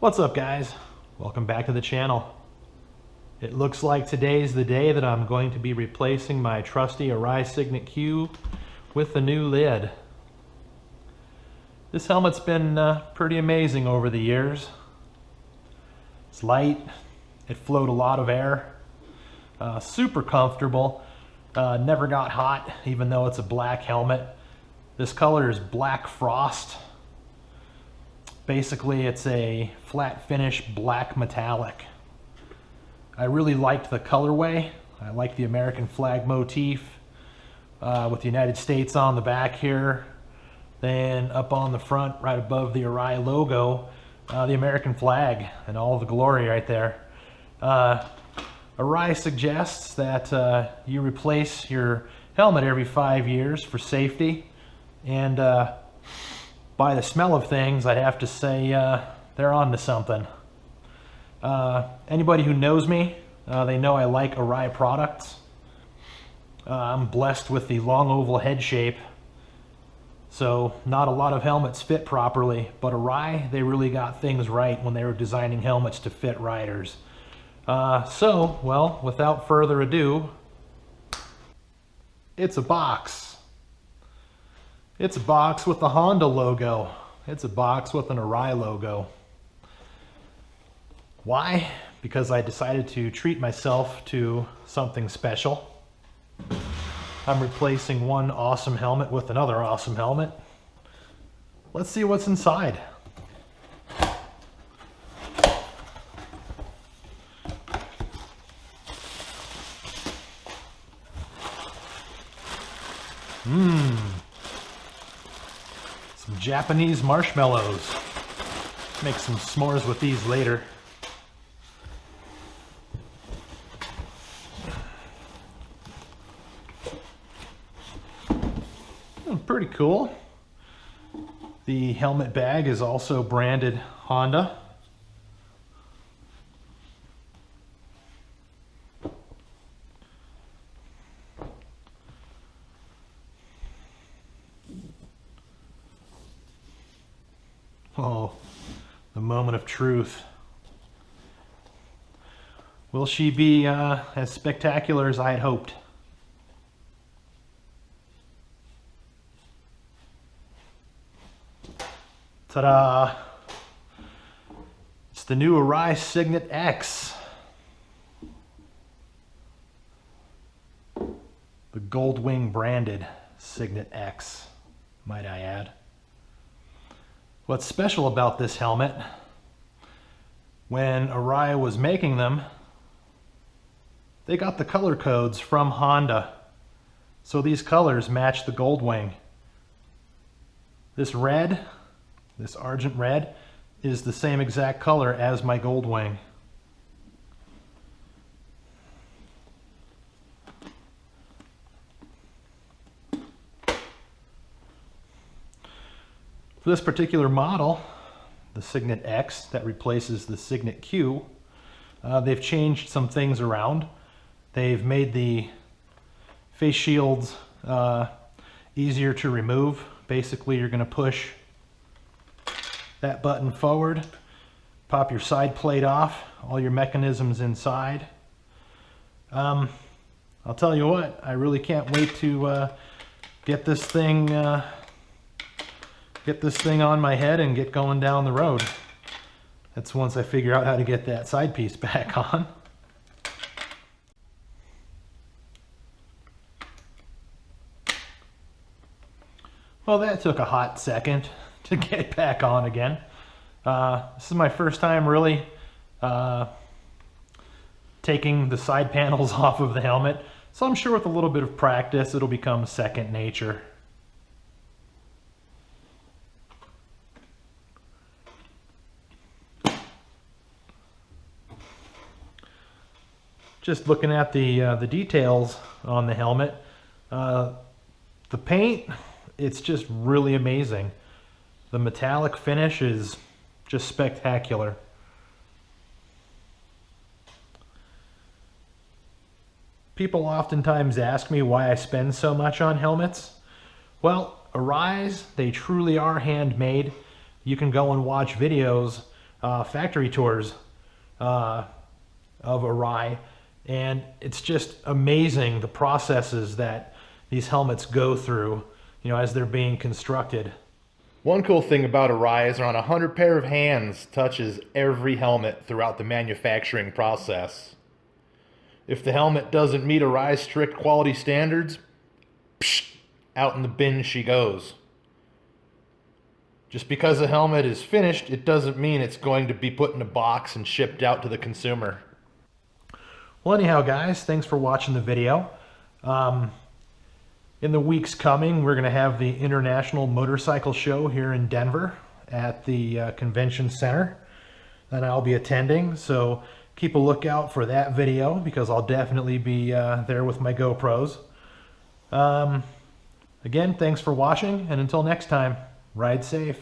What's up, guys? Welcome back to the channel. It looks like today's the day that I'm going to be replacing my trusty Arai Signet-X with the new lid. This helmet's been pretty amazing over the years. It's light, it flowed a lot of air, super comfortable, never got hot even though it's a black helmet. This color is Black Frost. Basically, it's a flat finish black metallic. I really liked the colorway. I like the American flag motif with the United States on the back here. Then up on the front, right above the Arai logo, the American flag and all the glory right there. Arai suggests that you replace your helmet every 5 years for safety, and by the smell of things, I'd have to say they're on to something. Anybody who knows me, they know I like Arai products. I'm blessed with the long oval head shape, so not a lot of helmets fit properly, but Arai, they really got things right when they were designing helmets to fit riders. Well, without further ado, it's a box. It's a box with the Honda logo. It's a box with an Arai logo. Why? Because I decided to treat myself to something special. I'm replacing one awesome helmet with another awesome helmet. Let's see what's inside. Some Japanese marshmallows. Make some s'mores with these later. Pretty cool. The helmet bag is also branded Honda. Oh, the moment of truth. Will she be as spectacular as I had hoped? Ta-da! It's the new Arai Signet-X. The Goldwing branded Signet-X, might I add. What's special about this helmet, when Arai was making them, they got the color codes from Honda. So these colors match the Goldwing. This red, this Argent red, is the same exact color as my Goldwing. For this particular model, the Signet-X that replaces the Signet-Q, they've changed some things around. They've made the face shields easier to remove. Basically, you're going to push that button forward, pop your side plate off, all your mechanisms inside. I'll tell you what, I really can't wait to get this thing on my head and get going down the road. That's once I figure out how to get that side piece back on. Well, that took a hot second to get back on again. This is my first time really taking the side panels off of the helmet, so I'm sure with a little bit of practice it'll become second nature. Just looking at the details on the helmet, the paint, it's just really amazing. The metallic finish is just spectacular. People oftentimes ask me why I spend so much on helmets. Well, Arai's, they truly are handmade. You can go and watch videos factory tours of Arai, and it's just amazing the processes that these helmets go through, as they're being constructed. One cool thing about Arai is around 100 pair of hands touches every helmet throughout the manufacturing process. If the helmet doesn't meet Arai's strict quality standards, psh, out in the bin she goes. Just because a helmet is finished, it doesn't mean it's going to be put in a box and shipped out to the consumer. Well, anyhow, guys, thanks for watching the video. In the weeks coming, we're going to have the International Motorcycle Show here in Denver at the Convention Center that I'll be attending. So keep a lookout for that video because I'll definitely be there with my GoPros. Again, thanks for watching, and until next time, ride safe.